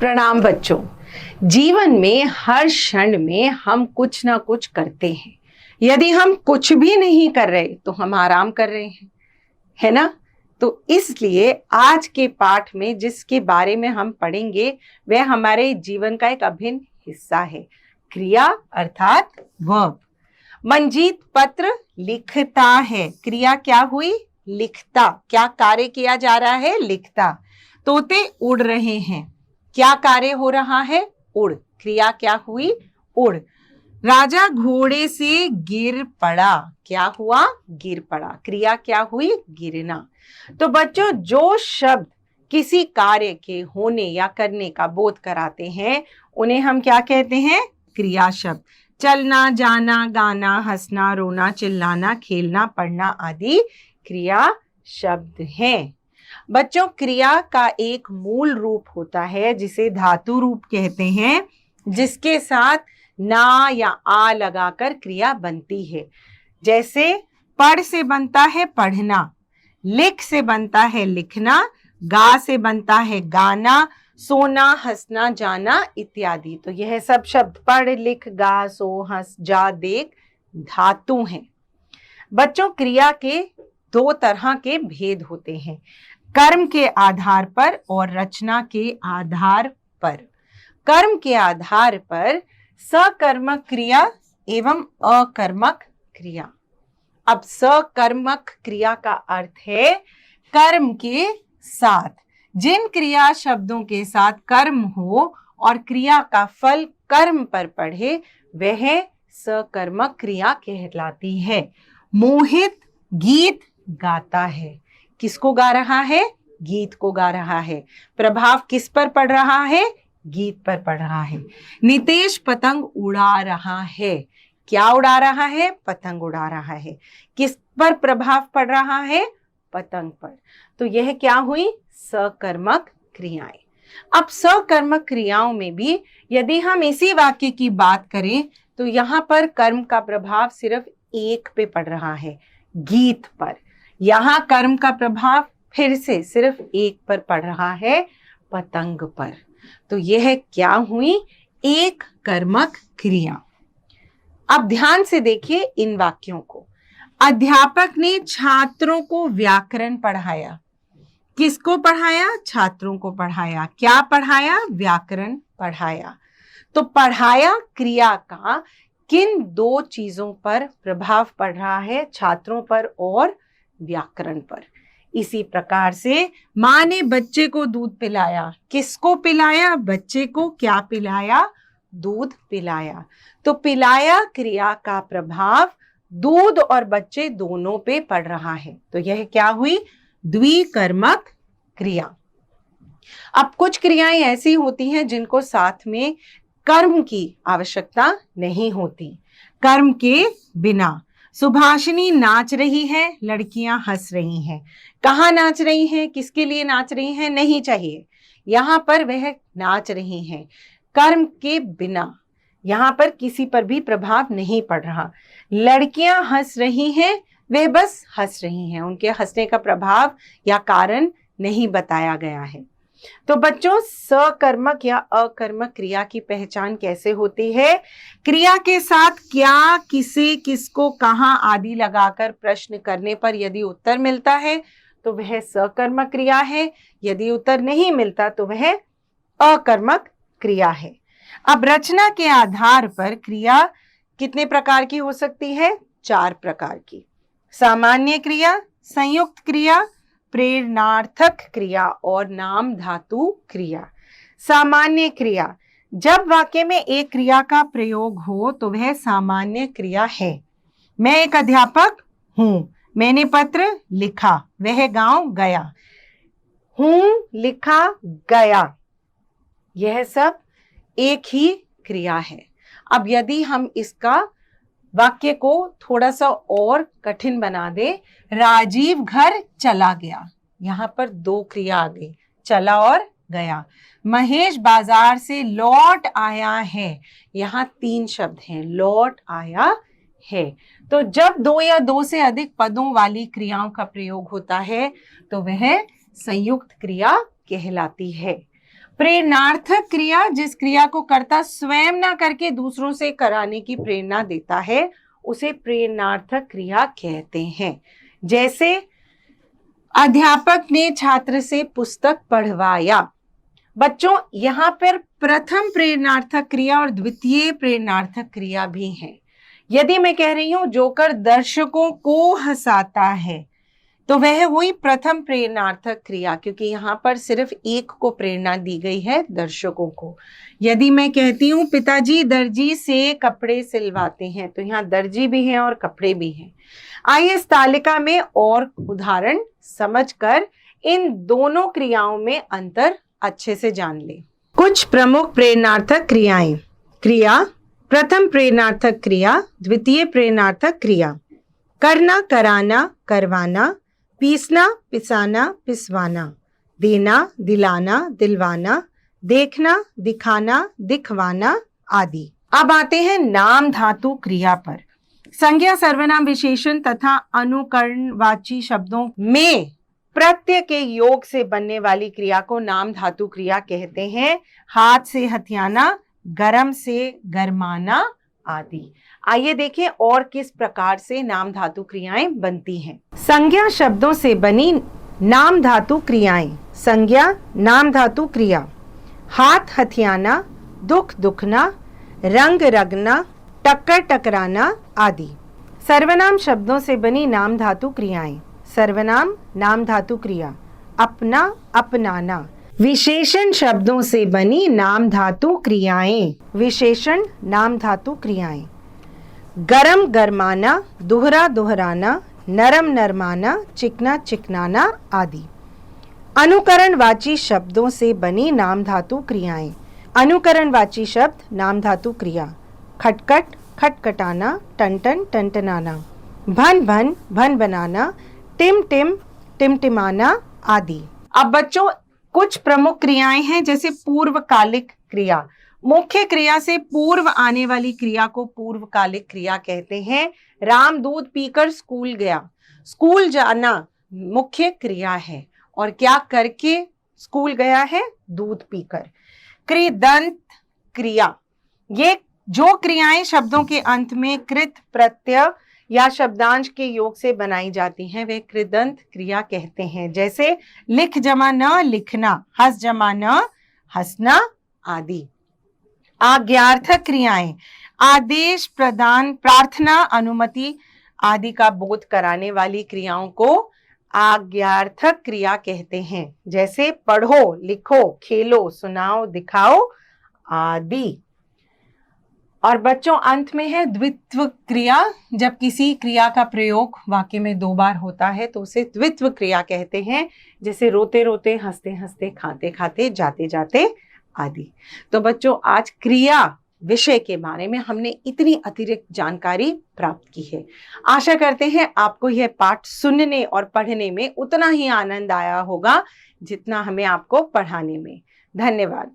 प्रणाम बच्चों। जीवन में हर क्षण में हम कुछ ना कुछ करते हैं। यदि हम कुछ भी नहीं कर रहे तो हम आराम कर रहे हैं, है ना? तो इसलिए आज के पाठ में जिसके बारे में हम पढ़ेंगे वह हमारे जीवन का एक अभिन्न हिस्सा है, क्रिया अर्थात वर्ब। मंजीत पत्र लिखता है। क्रिया क्या हुई? लिखता। क्या कार्य किया जा रहा है? लिखता। तोते उड़ रहे हैं। क्या कार्य हो रहा है? उड़। क्रिया क्या हुई? उड़। राजा घोड़े से गिर पड़ा। क्या हुआ? गिर पड़ा। क्रिया क्या हुई? गिरना। तो बच्चों, जो शब्द किसी कार्य के होने या करने का बोध कराते हैं उन्हें हम क्या कहते हैं? क्रिया शब्द। चलना, जाना, गाना, हंसना, रोना, चिल्लाना, खेलना, पढ़ना आदि क्रिया शब्द हैं। बच्चों, क्रिया का एक मूल रूप होता है जिसे धातु रूप कहते हैं, जिसके साथ ना या आ लगाकर क्रिया बनती है। जैसे पढ़ से बनता है पढ़ना, लिख से बनता है लिखना, गा से बनता है गाना, सोना, हंसना, जाना इत्यादि। तो यह सब शब्द पढ़, लिख, गा, सो, हंस, जा, देख धातु हैं। बच्चों, क्रिया के दो तरह के भेद होते हैं, कर्म के आधार पर और रचना के आधार पर। कर्म के आधार पर सकर्मक क्रिया एवं अकर्मक क्रिया। अब सकर्मक क्रिया का अर्थ है कर्म के साथ। जिन क्रिया शब्दों के साथ कर्म हो और क्रिया का फल कर्म पर पड़े वह सकर्मक क्रिया कहलाती है। मोहित गीत गाता है। किसको गा रहा है? गीत को गा रहा है। प्रभाव किस पर पड़ रहा है? गीत पर पड़ रहा है। नितेश पतंग उड़ा रहा है। क्या उड़ा रहा है? पतंग उड़ा रहा है। किस पर प्रभाव पड़ रहा है? पतंग पर। तो यह क्या हुई? सकर्मक क्रियाएं। अब सकर्मक क्रियाओं में भी यदि हम इसी वाक्य की बात करें तो यहाँ पर कर्म का प्रभाव सिर्फ एक पे पड़ रहा है, गीत पर। यहाँ कर्म का प्रभाव फिर से सिर्फ एक पर पड़ रहा है, पतंग पर। तो यह क्या हुई? एक कर्मक क्रिया। अब ध्यान से देखिए इन वाक्यों को। अध्यापक ने छात्रों को व्याकरण पढ़ाया। किसको पढ़ाया? छात्रों को पढ़ाया। क्या पढ़ाया? व्याकरण पढ़ाया। तो पढ़ाया क्रिया का किन दो चीजों पर प्रभाव पड़ रहा है? छात्रों पर और व्याकरण पर। इसी प्रकार से माँ ने बच्चे को दूध पिलाया। किसको पिलाया? बच्चे को। क्या पिलाया? दूध पिलाया। तो पिलाया क्रिया का प्रभाव दूध और बच्चे दोनों पे पड़ रहा है। तो यह क्या हुई? द्विकर्मक क्रिया। अब कुछ क्रियाएं ऐसी होती हैं जिनको साथ में कर्म की आवश्यकता नहीं होती, कर्म के बिना। सुभाषिनी नाच रही है, लड़कियां हंस रही हैं। कहाँ नाच रही हैं? किसके लिए नाच रही हैं? नहीं चाहिए, यहाँ पर वह नाच रही हैं कर्म के बिना। यहाँ पर किसी पर भी प्रभाव नहीं पड़ रहा। लड़कियां हंस रही हैं, वे बस हंस रही हैं, उनके हंसने का प्रभाव या कारण नहीं बताया गया है। तो बच्चों, सकर्मक या अकर्मक क्रिया की पहचान कैसे होती है? क्रिया के साथ क्या, किसे, किसको, कहां आदि लगाकर प्रश्न करने पर यदि उत्तर मिलता है तो वह सकर्मक क्रिया है, यदि उत्तर नहीं मिलता तो वह अकर्मक क्रिया है। अब रचना के आधार पर क्रिया कितने प्रकार की हो सकती है? 4 प्रकार की। सामान्य क्रिया, संयुक्त क्रिया, प्रेरणार्थक क्रिया और नाम धातु क्रिया। सामान्य क्रिया, जब वाक्य में एक क्रिया का प्रयोग हो तो वह सामान्य क्रिया है। मैं एक अध्यापक हूं, मैंने पत्र लिखा, वह गांव गया। हूं, लिखा, गया, यह सब एक ही क्रिया है। अब यदि हम इसका वाक्य को थोड़ा सा और कठिन बना दे, राजीव घर चला गया, यहां पर 2 क्रिया आ गई, चला और गया। महेश बाजार से लौट आया है, यहां 3 शब्द हैं, लौट आया है। तो जब 2 या 2 से अधिक पदों वाली क्रियाओं का प्रयोग होता है तो वह संयुक्त क्रिया कहलाती है। प्रेरणार्थक क्रिया जिस क्रिया को कर्ता स्वयं ना करके दूसरों से कराने की प्रेरणा देता है उसे प्रेरणार्थक क्रिया कहते हैं। जैसे अध्यापक ने छात्र से पुस्तक पढ़वाया। बच्चों यहाँ पर प्रथम प्रेरणार्थक क्रिया और द्वितीय प्रेरणार्थक क्रिया भी है। यदि मैं कह रही हूं जोकर दर्शकों को हंसाता है तो वह हुई प्रथम प्रेरणार्थक क्रिया, क्योंकि यहाँ पर सिर्फ एक को प्रेरणा दी गई है, दर्शकों को। यदि मैं कहती हूँ पिताजी दर्जी से कपड़े सिलवाते हैं तो यहाँ दर्जी भी है और कपड़े भी हैं। आइए इस तालिका में और उदाहरण समझकर इन दोनों क्रियाओं में अंतर अच्छे से जान ले। कुछ प्रमुख प्रेरणार्थक क्रियाएं। क्रिया, प्रथम प्रेरणार्थक क्रिया, द्वितीय प्रेरणार्थक क्रिया। करना, कराना, करवाना, पीसना, पिसाना, पिसवाना, देना, दिलाना, दिलवाना, देखना, दिखाना, दिखवाना आदि। अब आते हैं नाम धातु क्रिया पर। संज्ञा, सर्वनाम, विशेषण तथा अनुकरणवाची शब्दों में प्रत्यय के योग से बनने वाली क्रिया को नाम धातु क्रिया कहते हैं। हाथ से हथियाना, गरम से गरमाना आदि। आइए देखें और किस प्रकार से नाम धातु क्रियाएं बनती हैं। संज्ञा शब्दों से बनी नाम धातु क्रियाएं। संज्ञा नाम धातु क्रिया। हाथ हथियाना, दुख दुखना, रंग रगना, टक्कर टकराना आदि। सर्वनाम शब्दों से बनी नाम धातु क्रियाएं। सर्वनाम नाम धातु क्रिया। अपना, अपनाना। विशेषण शब्दों से बनी नाम धातु क्रियाएं। विशेषण नाम धातु क्रियाएं। गरम गरमाना, दोहरा दोहराना, नरम नरमाना, चिकना चिकनाना आदि। अनुकरणवाची शब्दों से बनी नाम धातु क्रियाएं। अनुकरणवाची शब्द नाम धातु क्रिया। खटखट खटखटाना, टनटन टनटनाना, भन भन भन बनाना, टिम टिम टिमटिमाना आदि। अब बच्चों कुछ प्रमुख क्रियाएं हैं, जैसे पूर्वकालिक क्रिया। मुख्य क्रिया से पूर्व आने वाली क्रिया को पूर्वकालिक क्रिया कहते हैं। राम दूध पीकर स्कूल गया। स्कूल जाना मुख्य क्रिया है और क्या करके स्कूल गया है? दूध पीकर। कृदंत क्रिया, ये जो क्रियाएं शब्दों के अंत में कृत प्रत्यय या शब्दांश के योग से बनाई जाती हैं वे कृदंत क्रिया कहते हैं। जैसे लिख जमा न लिखना, हंस जमा न हंसना आदि। आज्ञार्थक क्रियाएं, आदेश, प्रदान, प्रार्थना, अनुमति आदि का बोध कराने वाली क्रियाओं को आज्ञार्थक क्रिया कहते हैं। जैसे पढ़ो, लिखो, खेलो, सुनाओ, दिखाओ आदि। और बच्चों अंत में है द्वित्व क्रिया। जब किसी क्रिया का प्रयोग वाक्य में 2 बार होता है तो उसे द्वित्व क्रिया कहते हैं। जैसे रोते रोते, हंसते हंसते, खाते खाते, जाते जाते आदि। तो बच्चों आज क्रिया विषय के बारे में हमने इतनी अतिरिक्त जानकारी प्राप्त की है। आशा करते हैं आपको यह पाठ सुनने और पढ़ने में उतना ही आनंद आया होगा जितना हमें आपको पढ़ाने में। धन्यवाद।